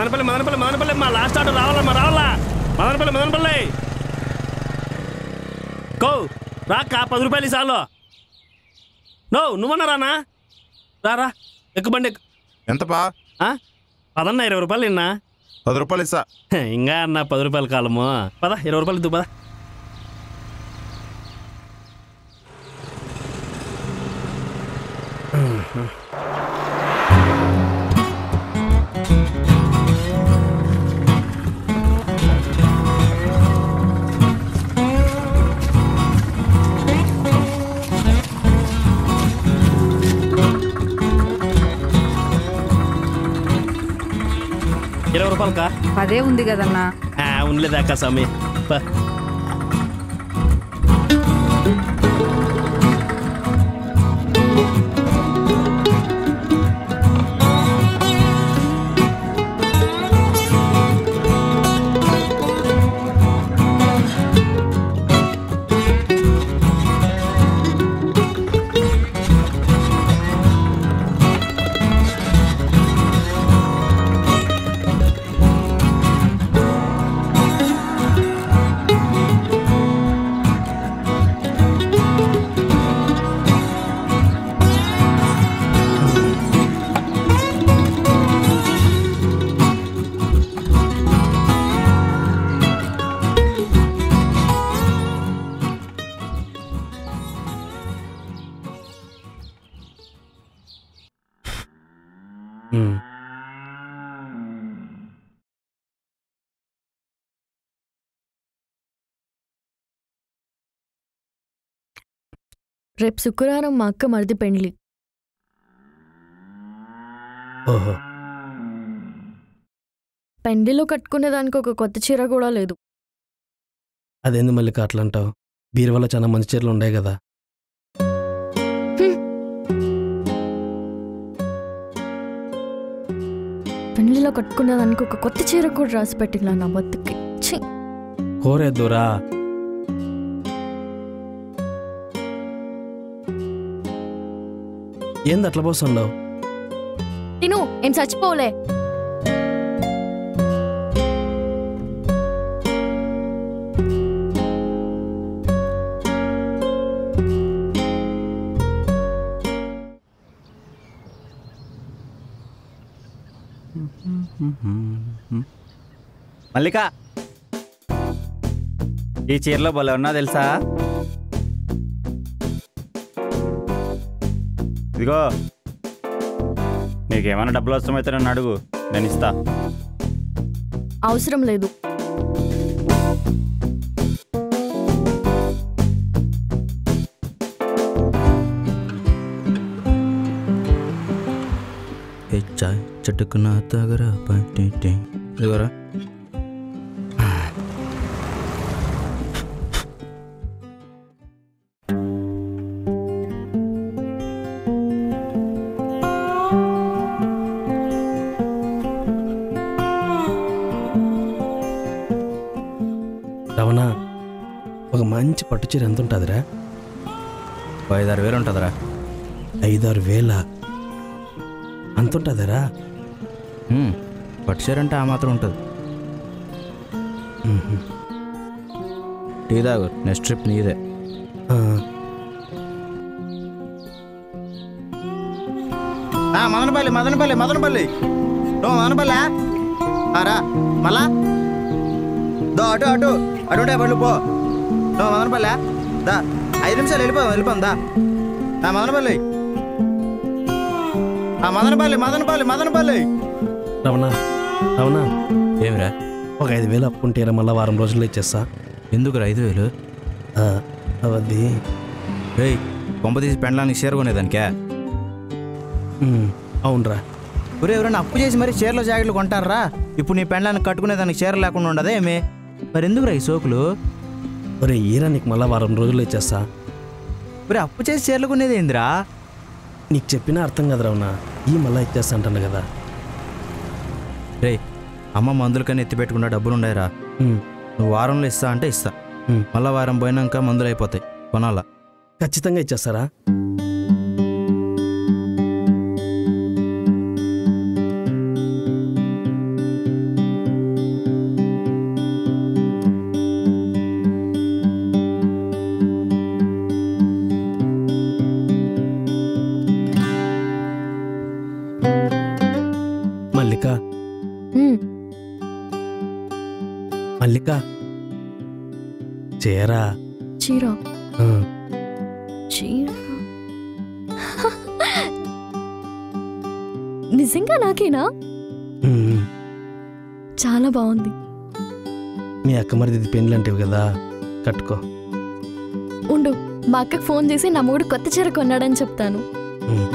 మదనపల్లి మదనపల్లి మదనపల్లి మా last auto రావాలా రావాలా మదనపల్లి మదనపల్లి కో రాక్క 10 రూపాయలు చాలు నువ్వన్నా రానా రా ఎక్కుబండి ఎంతపా పదన్నా 20 రూపాయలు నిన్నా 10 రూపాయలు ఇస్తా ఇంకా అన్న 10 రూపాయలు కాలము పద 20 రూపాయలు ఇద్దు పద రూపాయలకా అదే ఉంది కదన్నా ఉండలేదాకా స్వామి రేపు శుక్రవారం మా అక్క మరిది పెండ్లి. ఓహో, పెండ్లిలో కట్టుకునేదానికి ఒక కొత్త చీర కూడా లేదు. అదేంది మళ్ళీ అట్లా అంటావు? బీరువాలో చాలా మంచి చీరలు ఉన్నాయి కదా. పెండ్లిలో కట్టుకునేదానికి ఒక కొత్త చీర కూడా రాసి పెట్టిలా నా బతుకి. కోరేద్దురా. ఏంది అట్లా పోస్తుండవు? తిను, ఏం చచ్చిపోలే. మల్లిక, ఈ చీరలో భలే ఉన్నా తెలుసా? ఇదిగో, నీకేమైనా డబ్బులు అవసరమైతే నన్ను అడుగు, నేను ఇస్తా. అవసరం లేదు. చటుకున్న తాగరా ఇదిగోరా. రమణ, ఒక మంచి పట్టు చీర ఎంత ఉంటుందిరా? 5-6 వేలు ఉంటుందిరా. 5-6 వేల అంత ఉంటుందిరా? పట్టు చీర అంటే ఆ మాత్రం ఉంటుంది. టీ తాగు, నెక్స్ట్ ట్రిప్ నీదే. మదనపల్లి మదనపల్లి మదనపల్లి మదనపల్లి రా మళ్ళా అటు అటు అటుంటే పళ్ళు పో. మదనపల్లి దా, 5 నిమిషాలు వెళ్ళిపోదాం దా. మదనపల్లి మదనపల్లి మదనపల్లి మదనపల్లి. రమణ రమణ, ఏమిరా? ఒక 5,000 అప్పుంటేరా, మళ్ళీ వారం రోజుల్లో ఇచ్చేస్తా. ఎందుకురా 5,000? అవద్ది కొంప తీసి పెండ్లానికి చీర కొనేదానికే? అవునరా. ఒరే, ఎవరైనా అప్పు చేసి మరి చీరలో జాకెట్లు కొంటారా? ఇప్పుడు నీ పెండ్లానికి కట్టుకునేదానికి చీర లేకుండా ఉండదా ఏమి? మరి ఎందుకురా ఈ సోకులు? ఒరే ఈరా, నీకు మళ్ళీ వారం రోజుల్లో ఇచ్చేస్తా. ఒరే, అప్పు చేసి చీరలు కొనేది ఏందిరా? నీకు చెప్పినా అర్థం కదా రమణ, మళ్ళీ ఇచ్చేస్తా అంటాను కదా. రే, అమ్మ మందులకని ఎత్తి పెట్టుకున్న డబ్బులు ఉన్నాయిరా. నువ్వు వారంలో ఇస్తా అంటే ఇస్తా. మళ్ళీ వారం పోయినాక మందులు అయిపోతాయి, కొనాలా? ఖచ్చితంగా ఇచ్చేస్తారా? మల్లిక ఉమ్, మల్లిక చేరా చీర ఆ, చీర నిజంగా నాకేనా? ఉమ్. చాలా బాగుంది. మీ అక్క మరిది పెళ్ళి అంటివి కదా, కట్టుకో. ఉండు, మా అక్కకు ఫోన్ చేసి నా మూడు కొత్త చీర కొన్నాడని చెప్తాను. ఉమ్.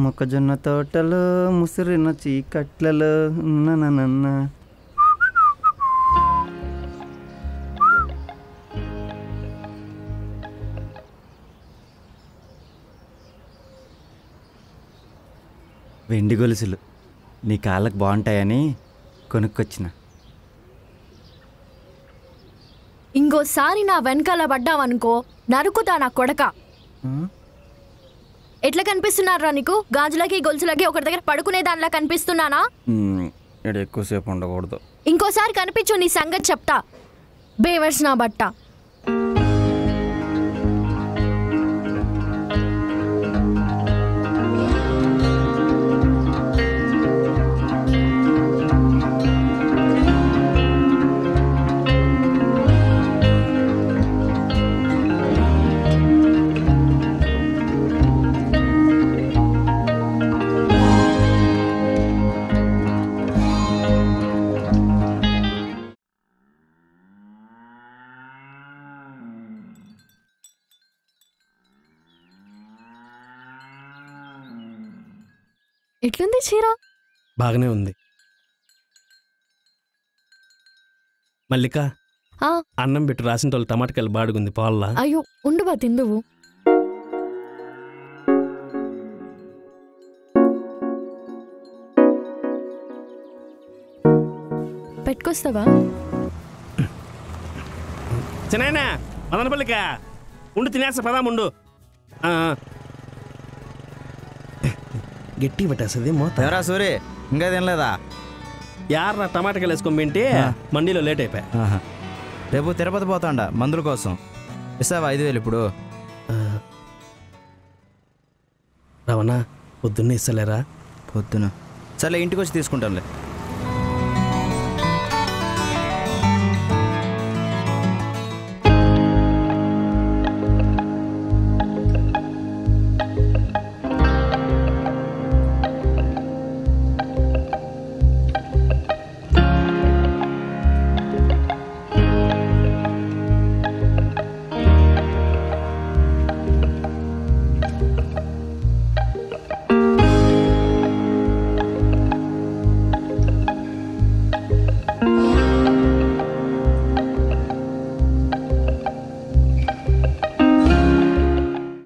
మొక్కజొన్న తోటలో ముసిరిన చీకట్లలో నన్న వెండి గొలుసులు నీ కాళ్ళకు బాగుంటాయని కొనుక్కొచ్చిన. ఇంకోసారి నా వెనకాల పడ్డావనుకో నరుకుతా నా కొడక. ఎట్లా కనిపిస్తున్నారా నీకు? గాజులకి గొలుసులకి ఒకరి దగ్గర పడుకునే దానిలా కనిపిస్తున్నానా? ఇక్కడ ఎక్కువసేపు ఉండకూడదు. ఇంకోసారి కనిపించు, నీ సంగతి చెప్తా. బేవర్స్ నా బట్ట. ఎట్లుంది చీర? బాగానే ఉంది. మల్లిక ఆ, అన్నం పెట్టు, రాసిన వాళ్ళు టమాటకాయలు బాడుగుంది పాల్లా. అయ్యో ఉండు బా తిందువు. పెట్టుకొస్తావా? చిన్నాయనా మదన పల్లిక ఉండు, తినేస్తా పదాం ఉండు. గట్టి పెట్టేస్తుంది మోత. ఎవరా సూరి, ఇంకా తినలేదా? యార్రా టమాటకాయలు వేసుకొని పెంటే మండీలో లేట్ అయిపోయా. ఆహా. రేపు తిరుపతి పోతాండా మందుల కోసం. ఇస్తావా 5,000 ఇప్పుడు? రవణ పొద్దున్నే ఇస్తలేరా? పొద్దున సరే, ఇంటికి వచ్చి తీసుకుంటానులే.